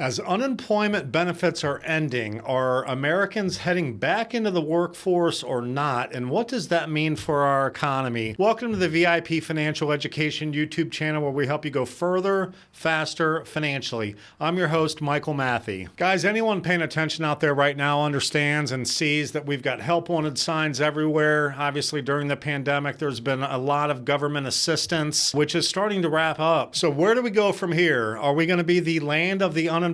As unemployment benefits are ending, are Americans heading back into the workforce or not? And what does that mean for our economy? Welcome to the VIP Financial Education YouTube channel where we help you go further, faster financially. I'm your host, Michael Matthey. Guys, anyone paying attention out there right now understands and sees that we've got help wanted signs everywhere. Obviously, during the pandemic, there's been a lot of government assistance, which is starting to wrap up. So where do we go from here? Are we going to be the land of the unemployed?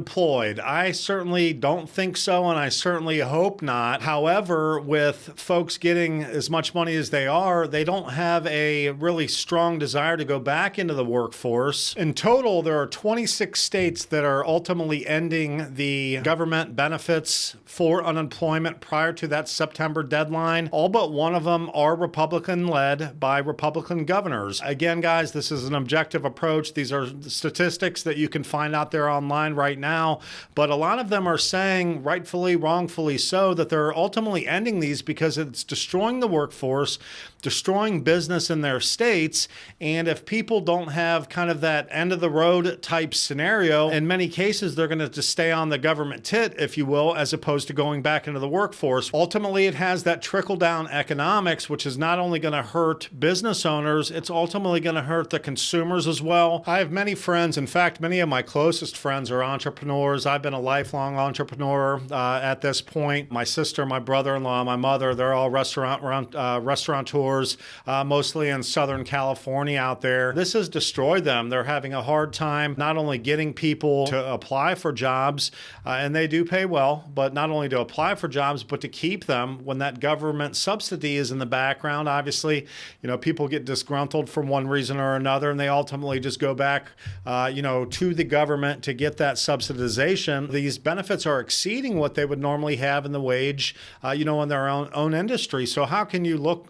I certainly don't think so, and I certainly hope not. However, with folks getting as much money as they are, they don't have a really strong desire to go back into the workforce. In total, there are 26 states that are ultimately ending the government benefits for unemployment prior to that September deadline. All but one of them are Republican-led by Republican governors. Again, guys, this is an objective approach. These are statistics that you can find out there online right now, but a lot of them are saying, rightfully, wrongfully so, that they're ultimately ending these because it's destroying the workforce, destroying business in their states, and if people don't have kind of that end-of-the-road type scenario, in many cases, they're going to just stay on the government tit, if you will, as opposed to going back into the workforce. Ultimately, it has that trickle-down economics, which is not only going to hurt business owners, it's ultimately going to hurt the consumers as well. I have many friends, in fact, many of my closest friends are entrepreneurs. I've been a lifelong entrepreneur at this point. My sister, my brother-in-law, my mother, they're all restaurateurs, mostly in Southern California out there. This has destroyed them. They're having a hard time not only getting people to apply for jobs, and they do pay well, but not only to apply for jobs, but to keep them when that government subsidy is in the background. Obviously, people get disgruntled for one reason or another, and they ultimately just go back, to the government to get that subsidization. These benefits are exceeding what they would normally have in the wage, in their own industry. So how can you look,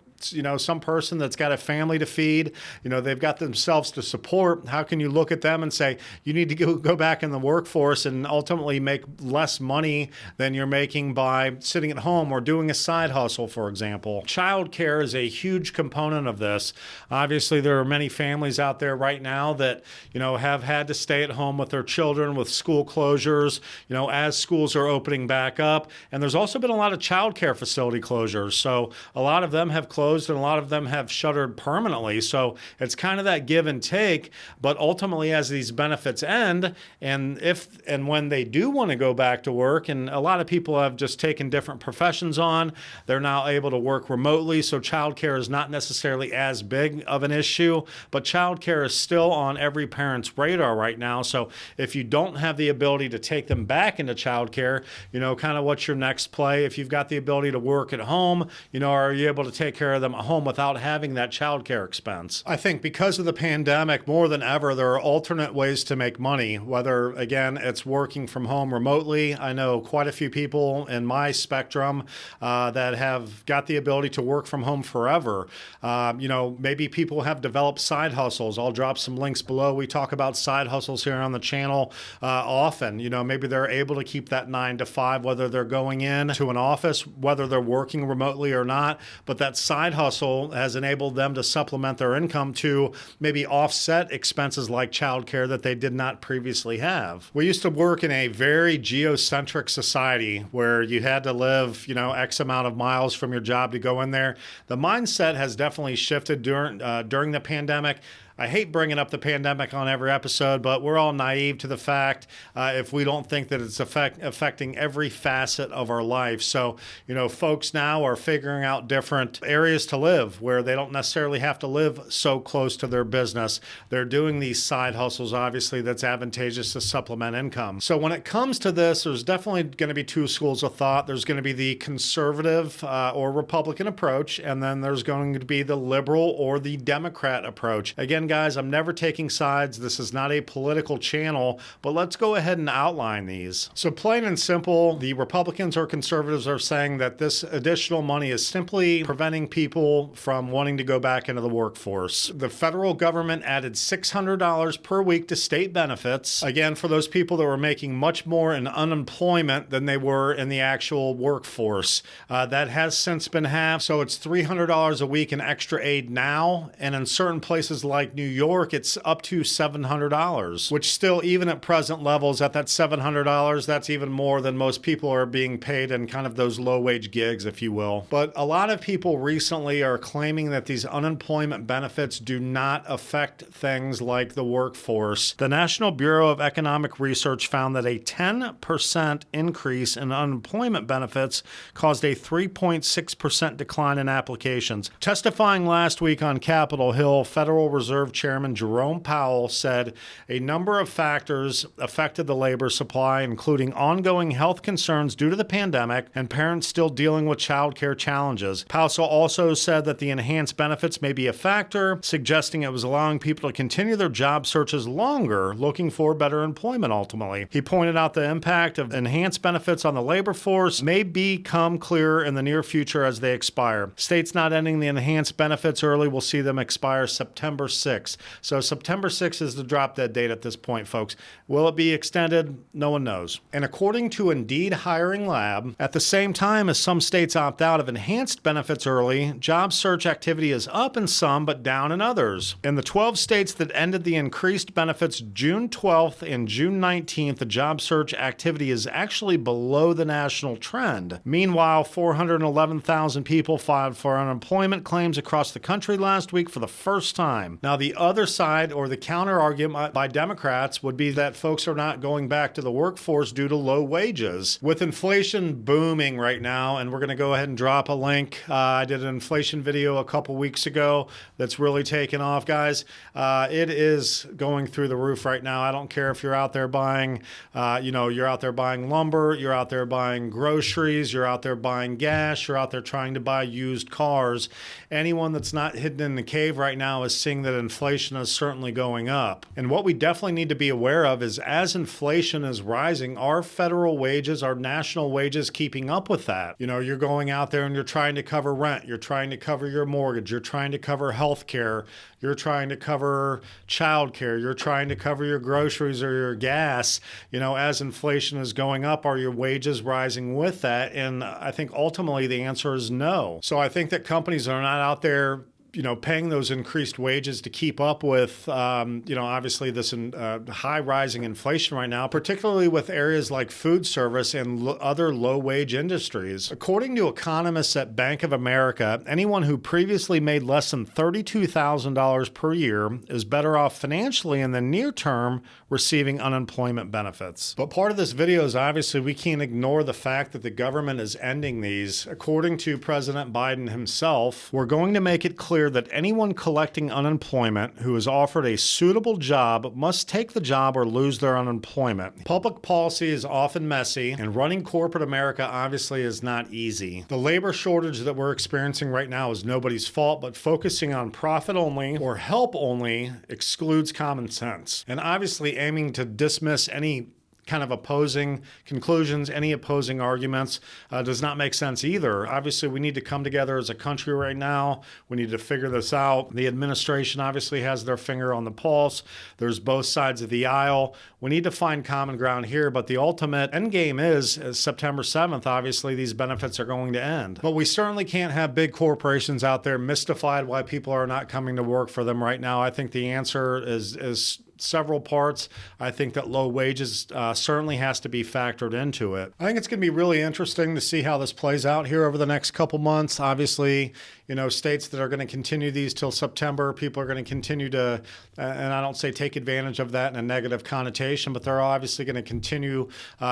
some person that's got a family to feed, they've got themselves to support. How can you look at them and say, you need to go back in the workforce and ultimately make less money than you're making by sitting at home or doing a side hustle, for example? Childcare is a huge component of this. Obviously, there are many families out there right now that, have had to stay at home with their children with school closures, as schools are opening back up. And there's also been a lot of childcare facility closures. So a lot of them have closed and a lot of them have shuttered permanently. So it's kind of that give and take. But ultimately, as these benefits end, and if and when they do want to go back to work, and a lot of people have just taken different professions on, they're now able to work remotely. So childcare is not necessarily as big of an issue, but childcare is still on every parent's radar right now. So if you don't have the ability to take them back into childcare, kind of what's your next play? If you've got the ability to work at home, are you able to take care of them at home without having that childcare expense? I think because of the pandemic, more than ever, there are alternate ways to make money, whether, again, it's working from home remotely. I know quite a few people in my spectrum that have got the ability to work from home forever. Maybe people have developed side hustles. I'll drop some links below. We talk about side hustles here on the channel often. Maybe they're able to keep that 9 to 5, whether they're going in to an office, whether they're working remotely or not, but that side hustle has enabled them to supplement their income to maybe offset expenses like childcare that they did not previously have. We used to work in a very geocentric society where you had to live, X amount of miles from your job to go in there. The mindset has definitely shifted during the pandemic. I hate bringing up the pandemic on every episode, but we're all naive to the fact if we don't think that it's affecting every facet of our life. So, folks now are figuring out different areas to live where they don't necessarily have to live so close to their business. They're doing these side hustles, obviously, that's advantageous to supplement income. So when it comes to this, there's definitely going to be two schools of thought. There's going to be the conservative or Republican approach, and then there's going to be the liberal or the Democrat approach. Again, guys, I'm never taking sides. This is not a political channel, but let's go ahead and outline these. So plain and simple, the Republicans or conservatives are saying that this additional money is simply preventing people from wanting to go back into the workforce. The federal government added $600 per week to state benefits. Again, for those people that were making much more in unemployment than they were in the actual workforce. That has since been halved, so it's $300 a week in extra aid now, and in certain places like like New York, it's up to $700, which still, even at present levels, at that $700, that's even more than most people are being paid in kind of those low-wage gigs, if you will. But a lot of people recently are claiming that these unemployment benefits do not affect things like the workforce. The National Bureau of Economic Research found that a 10% increase in unemployment benefits caused a 3.6% decline in applications. Testifying last week on Capitol Hill, Federal Reserve Chairman Jerome Powell said a number of factors affected the labor supply, including ongoing health concerns due to the pandemic and parents still dealing with childcare challenges. Powell also said that the enhanced benefits may be a factor, suggesting it was allowing people to continue their job searches longer, looking for better employment ultimately. He pointed out the impact of enhanced benefits on the labor force may become clearer in the near future as they expire. States not ending the enhanced benefits early will see them expire September 6th. So September 6th is the drop dead date at this point, folks. Will it be extended? No one knows. And according to Indeed Hiring Lab, at the same time as some states opt out of enhanced benefits early, job search activity is up in some but down in others. In the 12 states that ended the increased benefits June 12th and June 19th, the job search activity is actually below the national trend. Meanwhile, 411,000 people filed for unemployment claims across the country last week for the first time. Now, the other side, or the counter argument by Democrats, would be that folks are not going back to the workforce due to low wages. With inflation booming right now, and we're going to go ahead and drop a link. I did an inflation video a couple weeks ago that's really taken off, guys. It is going through the roof right now. I don't care if you're out there buying, you're out there buying lumber, you're out there buying groceries, you're out there buying gas, you're out there trying to buy used cars. Anyone that's not hidden in the cave right now is seeing that inflation is certainly going up. And what we definitely need to be aware of is as inflation is rising, are federal wages, our national wages keeping up with that? You're going out there and you're trying to cover rent, you're trying to cover your mortgage, you're trying to cover health care, you're trying to cover childcare, you're trying to cover your groceries or your gas. As inflation is going up, are your wages rising with that? And I think ultimately the answer is no. So I think that companies are not out there paying those increased wages to keep up with, obviously this high rising inflation right now, particularly with areas like food service and other low wage industries. According to economists at Bank of America, anyone who previously made less than $32,000 per year is better off financially in the near term receiving unemployment benefits. But part of this video is obviously we can't ignore the fact that the government is ending these. According to President Biden himself, we're going to make it clear that anyone collecting unemployment who is offered a suitable job must take the job or lose their unemployment. Public policy is often messy, and running corporate America obviously is not easy. The labor shortage that we're experiencing right now is nobody's fault, but focusing on profit only or help only excludes common sense. And obviously aiming to dismiss any kind of opposing conclusions, any opposing arguments does not make sense either. Obviously, we need to come together as a country right now. We need to figure this out. The administration obviously has their finger on the pulse. There's both sides of the aisle. We need to find common ground here, but the ultimate end game is September 7th. Obviously, these benefits are going to end. But we certainly can't have big corporations out there mystified why people are not coming to work for them right now. I think the answer is several parts. I think that low wages certainly has to be factored into it. I think it's going to be really interesting to see how this plays out here over the next couple months. Obviously, states that are going to continue these till September, people are going to continue to, and I don't say take advantage of that in a negative connotation, but they're obviously going to continue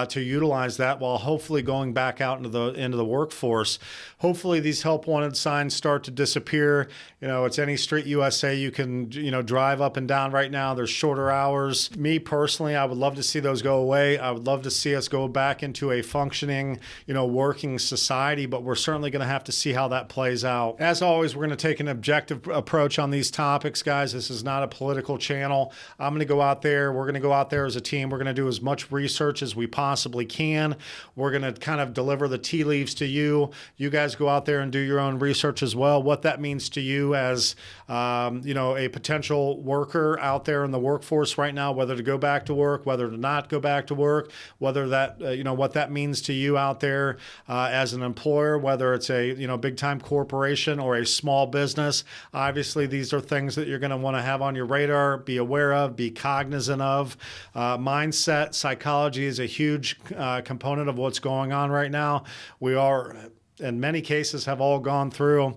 to utilize that while hopefully going back out into the workforce. Hopefully these help wanted signs start to disappear. It's any street USA you can, drive up and down right now. There's shorter hours. Me personally, I would love to see those go away. I would love to see us go back into a functioning, working society, but we're certainly going to have to see how that plays out. As always, we're going to take an objective approach on these topics, guys. This is not a political channel. I'm going to go out there. We're going to go out there as a team. We're going to do as much research as we possibly can. We're going to kind of deliver the tea leaves to you. You guys go out there and do your own research as well. What that means to you as, a potential worker out there in the workforce workforce right now, whether to go back to work, whether to not go back to work, whether that, what that means to you out there as an employer, whether it's a, big time corporation or a small business. Obviously, these are things that you're going to want to have on your radar, be aware of, be cognizant of. Mindset, psychology is a huge component of what's going on right now. We are, in many cases, have all gone through,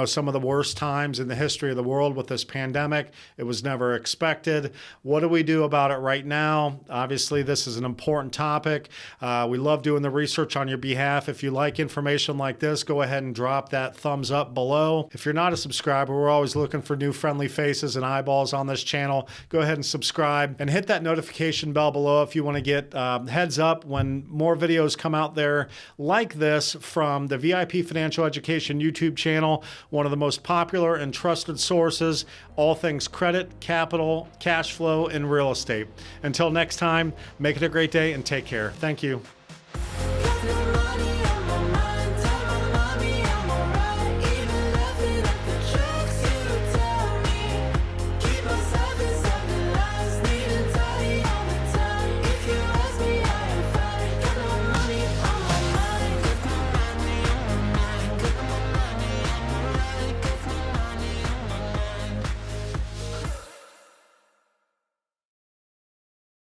some of the worst times in the history of the world with this pandemic. It was never expected. What do we do about it right now? Obviously, this is an important topic. We love doing the research on your behalf. If you like information like this, go ahead and drop that thumbs up below. If you're not a subscriber, we're always looking for new friendly faces and eyeballs on this channel. Go ahead and subscribe and hit that notification bell below if you want to get heads up when more videos come out there like this from the VIP Financial Education YouTube channel, one of the most popular and trusted sources, all things credit, capital, cash flow, and real estate. Until next time, make it a great day and take care. Thank you.